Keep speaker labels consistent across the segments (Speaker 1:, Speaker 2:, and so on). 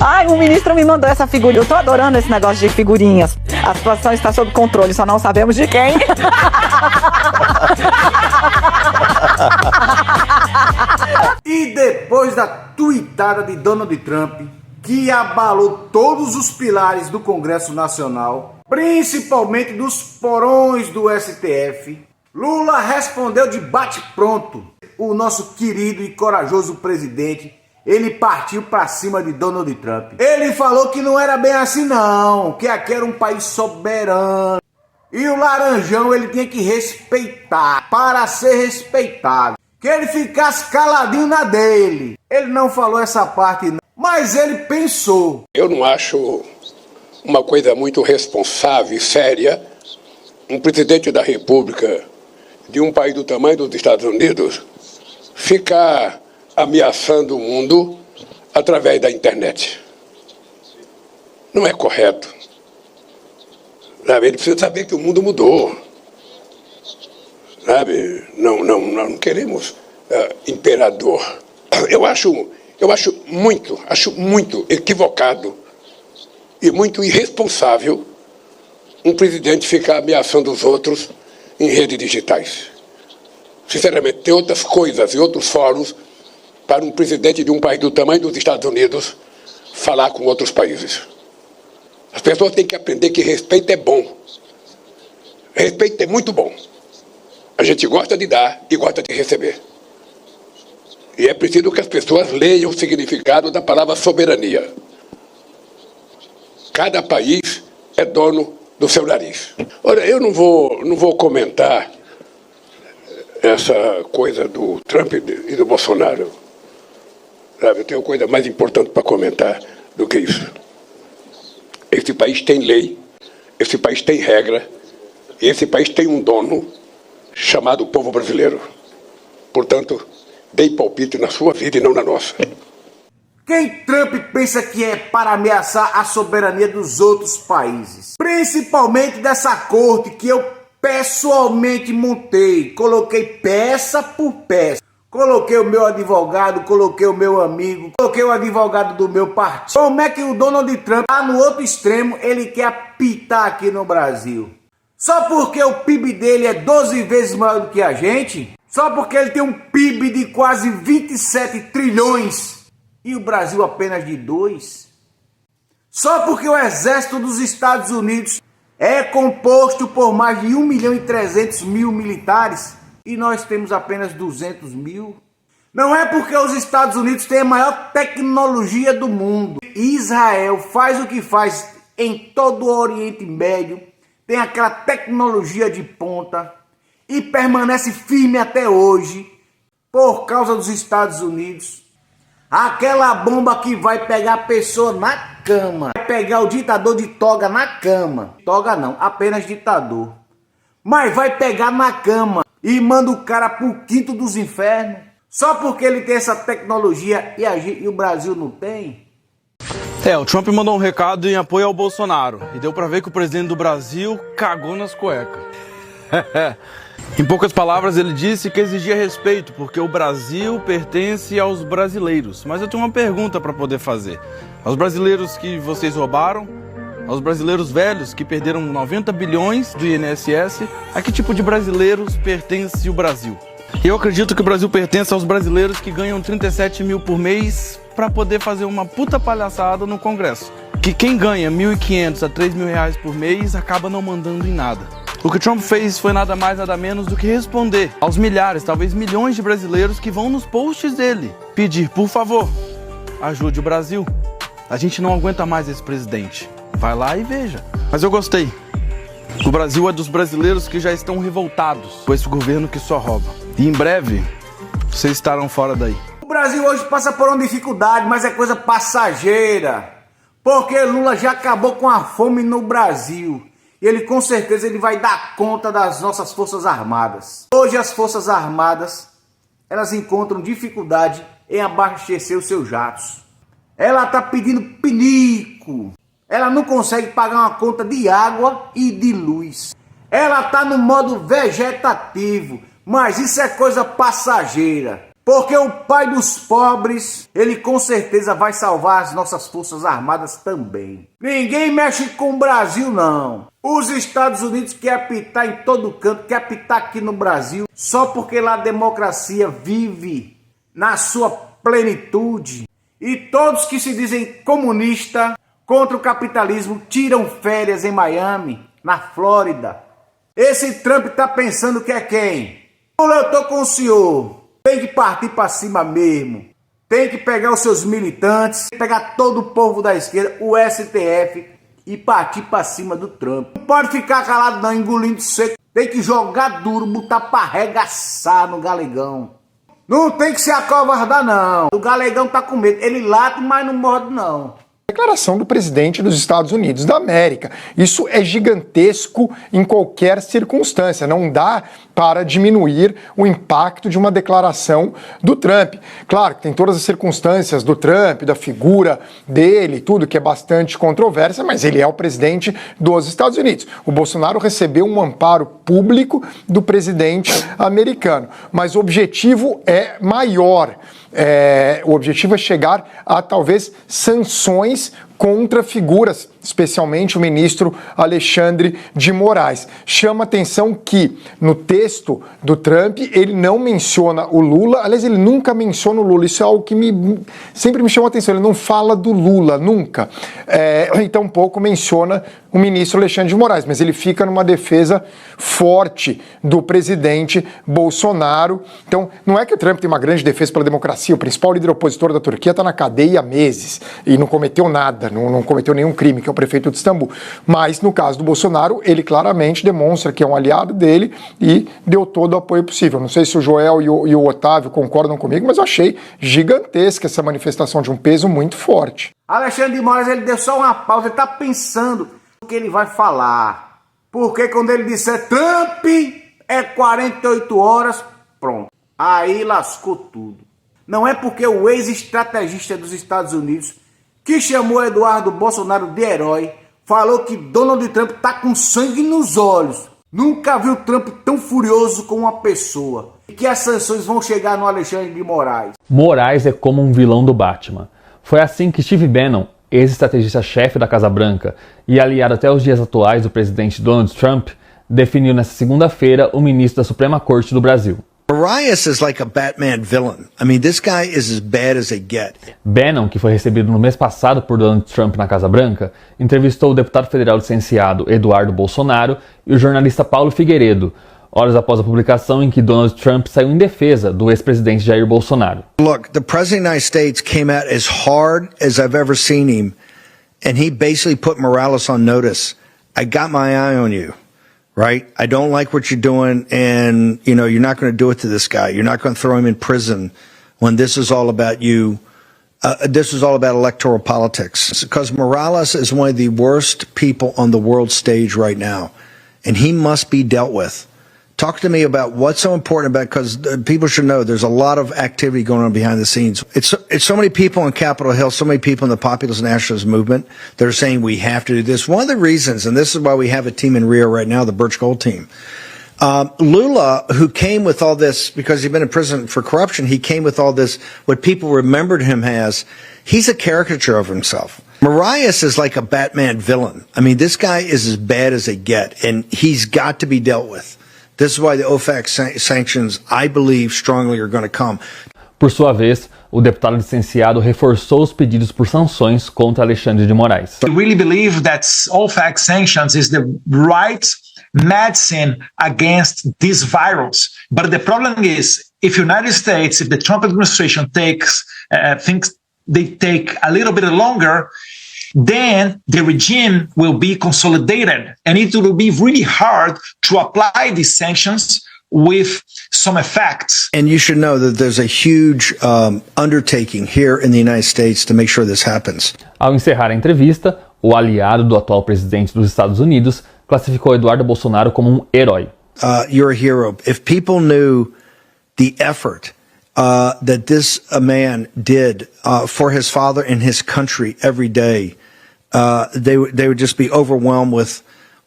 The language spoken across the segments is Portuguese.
Speaker 1: Ai, o ministro me mandou essa figurinha. Eu tô adorando esse negócio de figurinhas. A situação está sob controle, só não sabemos de quem.
Speaker 2: E depois da tuitada de Donald Trump, que abalou todos os pilares do Congresso Nacional, principalmente dos porões do STF, Lula respondeu de bate-pronto. O nosso querido e corajoso presidente, ele partiu para cima de Donald Trump. Ele falou que não era bem assim não, que aqui era um país soberano. E o Laranjão ele tinha que respeitar, para ser respeitado. Que ele ficasse caladinho na dele. Ele não falou essa parte não, mas ele pensou.
Speaker 3: Eu não acho uma coisa muito responsável e séria um presidente da República de um país do tamanho dos Estados Unidos ficar ameaçando o mundo através da internet. Não é correto. Sabe? Ele precisa saber que o mundo mudou. Sabe? Não queremos imperador. Eu acho muito equivocado e muito irresponsável um presidente ficar ameaçando os outros em redes digitais. Sinceramente, tem outras coisas e outros fóruns para um presidente de um país do tamanho dos Estados Unidos falar com outros países. As pessoas têm que aprender que respeito é bom. Respeito é muito bom. A gente gosta de dar e gosta de receber. E é preciso que as pessoas leiam o significado da palavra soberania. Cada país é dono do seu nariz. Olha, eu não vou comentar essa coisa do Trump e do Bolsonaro. Sabe, eu tenho coisa mais importante para comentar do que isso. Esse país tem lei, esse país tem regra, e esse país tem um dono chamado povo brasileiro. Portanto, dei palpite na sua vida e não na nossa.
Speaker 2: Quem Trump pensa que é para ameaçar a soberania dos outros países? Principalmente dessa corte que eu pessoalmente montei. Coloquei peça por peça. Coloquei o meu advogado, coloquei o meu amigo, coloquei o advogado do meu partido. Como é que o Donald Trump, lá no outro extremo, ele quer apitar aqui no Brasil? Só porque o PIB dele é 12 vezes maior do que a gente? Só porque ele tem um PIB de quase 27 trilhões e o Brasil apenas de 2? Só porque o exército dos Estados Unidos é composto por mais de 1.300.000 militares e nós temos apenas 200.000? Não é porque os Estados Unidos têm a maior tecnologia do mundo. Israel faz o que faz em todo o Oriente Médio, tem aquela tecnologia de ponta e permanece firme até hoje por causa dos Estados Unidos. Aquela bomba que vai pegar a pessoa na cama, vai pegar o ditador de toga na cama. Toga não, apenas ditador. Mas vai pegar na cama e manda o cara pro quinto dos infernos. Só porque ele tem essa tecnologia e o Brasil não tem?
Speaker 4: O Trump mandou um recado em apoio ao Bolsonaro e deu pra ver que o presidente do Brasil cagou nas cuecas. Em poucas palavras, ele disse que exigia respeito, porque o Brasil pertence aos brasileiros. Mas eu tenho uma pergunta para poder fazer. Aos brasileiros que vocês roubaram, aos brasileiros velhos que perderam 90 bilhões do INSS, a que tipo de brasileiros pertence o Brasil? Eu acredito que o Brasil pertence aos brasileiros que ganham 37 mil por mês para poder fazer uma puta palhaçada no Congresso. Que quem ganha 1.500 a 3.000 reais por mês acaba não mandando em nada. O que Trump fez foi nada mais nada menos do que responder aos milhares, talvez milhões de brasileiros que vão nos posts dele pedir, por favor, ajude o Brasil. A gente não aguenta mais esse presidente. Vai lá e veja. Mas eu gostei. O Brasil é dos brasileiros que já estão revoltados com esse governo que só rouba. E em breve, vocês estarão fora daí.
Speaker 2: O Brasil hoje passa por uma dificuldade, mas é coisa passageira. Porque Lula já acabou com a fome no Brasil. E ele com certeza ele vai dar conta das nossas Forças Armadas. Hoje as Forças Armadas, elas encontram dificuldade em abastecer os seus jatos. Ela está pedindo pinico. Ela não consegue pagar uma conta de água e de luz. Ela está no modo vegetativo. Mas isso é coisa passageira. Porque o pai dos pobres, ele com certeza vai salvar as nossas forças armadas também. Ninguém mexe com o Brasil, não. Os Estados Unidos quer apitar em todo canto, quer apitar aqui no Brasil, só porque lá a democracia vive na sua plenitude. E todos que se dizem comunistas contra o capitalismo tiram férias em Miami, na Flórida. Esse Trump tá pensando que é quem? Eu tô com o senhor. Tem que partir para cima mesmo. Tem que pegar os seus militantes, pegar todo o povo da esquerda, o STF, e partir para cima do Trump. Não pode ficar calado não, engolindo seco. Tem que jogar duro, botar para arregaçar no galegão. Não tem que se acovardar não. O galegão tá com medo. Ele late, mas não morde não.
Speaker 5: Declaração do presidente dos Estados Unidos da América. Isso é gigantesco em qualquer circunstância. Não dá para diminuir o impacto de uma declaração do Trump. Claro que tem todas as circunstâncias do Trump, da figura dele, tudo que é bastante controvérsia, mas ele é o presidente dos Estados Unidos. O Bolsonaro recebeu um amparo público do presidente americano, mas o objetivo é maior. O objetivo é chegar a talvez sanções contra figuras, especialmente o ministro Alexandre de Moraes. Chama atenção que no texto do Trump ele não menciona o Lula, aliás, ele nunca menciona o Lula, isso é algo que sempre me chama atenção, ele não fala do Lula, nunca. E tampouco menciona o ministro Alexandre de Moraes, mas ele fica numa defesa forte do presidente Bolsonaro. Então, não é que o Trump tem uma grande defesa pela democracia, o principal líder opositor da Turquia está na cadeia há meses e não cometeu nada, não cometeu nenhum crime, que é o prefeito de Istambul. Mas, no caso do Bolsonaro, ele claramente demonstra que é um aliado dele e deu todo o apoio possível. Não sei se o Joel e o Otávio concordam comigo, mas eu achei gigantesca essa manifestação de um peso muito forte.
Speaker 2: Alexandre de Moraes, ele deu só uma pausa, ele está pensando o que ele vai falar. Porque quando ele disser Trump é 48 horas, pronto. Aí lascou tudo. Não é porque o ex-estrategista dos Estados Unidos, que chamou Eduardo Bolsonaro de herói, falou que Donald Trump tá com sangue nos olhos. Nunca viu Trump tão furioso com uma pessoa. E que as sanções vão chegar no Alexandre de Moraes.
Speaker 6: Moraes é como um vilão do Batman. Foi assim que Steve Bannon, ex-estrategista-chefe da Casa Branca e aliado até os dias atuais do presidente Donald Trump, definiu nesta segunda-feira o ministro da Suprema Corte do Brasil.
Speaker 7: Moraes is like a Batman villain. I mean, this guy is as bad as they get.
Speaker 6: Bannon, que foi recebido no mês passado por Donald Trump na Casa Branca, entrevistou o deputado federal licenciado Eduardo Bolsonaro e o jornalista Paulo Figueiredo, horas após a publicação em que Donald Trump saiu em defesa do ex-presidente Jair Bolsonaro.
Speaker 7: Look, the President of the United States came out as hard as I've ever seen him, and he basically put Morales on notice. I got my eye on you. Right? I don't like what you're doing, and, you know, you're not going to do it to this guy. You're not going to throw him in prison when this is all about you. This is all about electoral politics. Because Morales is one of the worst people on the world stage right now, and he must be dealt with. Talk to me about what's so important about, because people should know there's a lot of activity going on behind the scenes. It's so many people on Capitol Hill, so many people in the populist nationalist movement that are saying we have to do this. One of the reasons, and this is why we have a team in Rio right now, the Birch Gold team. Lula, who came with all this, because he'd been in prison for corruption, he came with all this, what people remembered him as, he's a caricature of himself. Moraes is like a Batman villain. I mean, this guy is as bad as they get, and he's got to be dealt with. This is why the OFAC sanctions, I believe, strongly are going to come.
Speaker 6: Por sua vez, o deputado licenciado reforçou os pedidos por sanções contra Alexandre de Moraes.
Speaker 8: We really believe that OFAC sanctions is the right medicine against this virus. But the problem is, if United States, if the Trump administration thinks they take a little bit longer, then the regime will be consolidated, and it will be really hard to apply these sanctions with some effects.
Speaker 7: And you should know that there's a huge undertaking here in the United States to make sure this happens.
Speaker 6: Ao encerrar a entrevista, o aliado do atual presidente dos Estados Unidos classificou Eduardo Bolsonaro como um herói.
Speaker 7: You're a hero. If people knew the effort that this man did for his father and his country every day, they would just be overwhelmed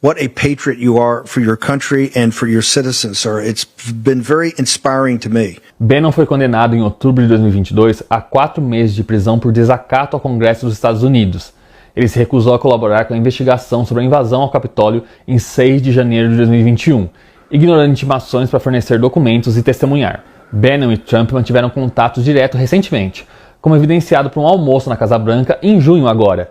Speaker 7: what a patriot you are for your country and for your citizens, sir. It's been very inspiring to me.
Speaker 6: Bannon foi condenado em outubro de 2022 a 4 meses de prisão por desacato ao Congresso dos Estados Unidos. Ele se recusou a colaborar com a investigação sobre a invasão ao Capitólio em 6 de janeiro de 2021, ignorando intimações para fornecer documentos e testemunhar. Bannon e Trump mantiveram contato direto recentemente, como evidenciado por um almoço na Casa Branca em junho agora,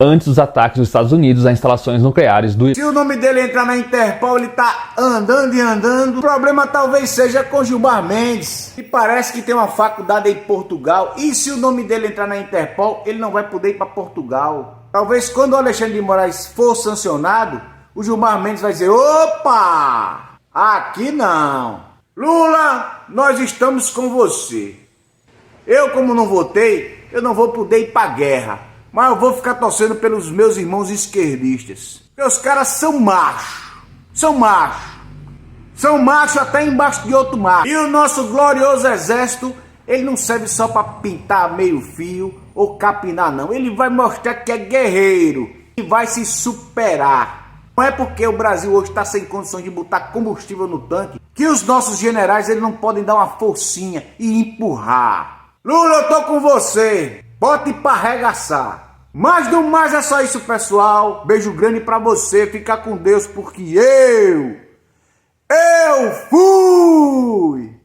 Speaker 6: antes dos ataques dos Estados Unidos a instalações nucleares do Irã.
Speaker 2: Se o nome dele entrar na Interpol, ele tá andando e andando. O problema talvez seja com Gilmar Mendes, que parece que tem uma faculdade em Portugal. E se o nome dele entrar na Interpol, ele não vai poder ir para Portugal. Talvez quando o Alexandre de Moraes for sancionado, o Gilmar Mendes vai dizer: opa, aqui não. Lula, nós estamos com você. Eu, como não votei, eu não vou poder ir para guerra. Mas eu vou ficar torcendo pelos meus irmãos esquerdistas. Porque os caras são machos. São machos. São machos até embaixo de outro macho. E o nosso glorioso exército, ele não serve só para pintar meio fio ou capinar, não. Ele vai mostrar que é guerreiro e vai se superar. Não é porque o Brasil hoje está sem condições de botar combustível no tanque que os nossos generais eles não podem dar uma forcinha e empurrar. Lula, eu tô com você. Bote pra arregaçar. Mas do mais é só isso, pessoal. Beijo grande pra você. Fica com Deus, porque eu fui!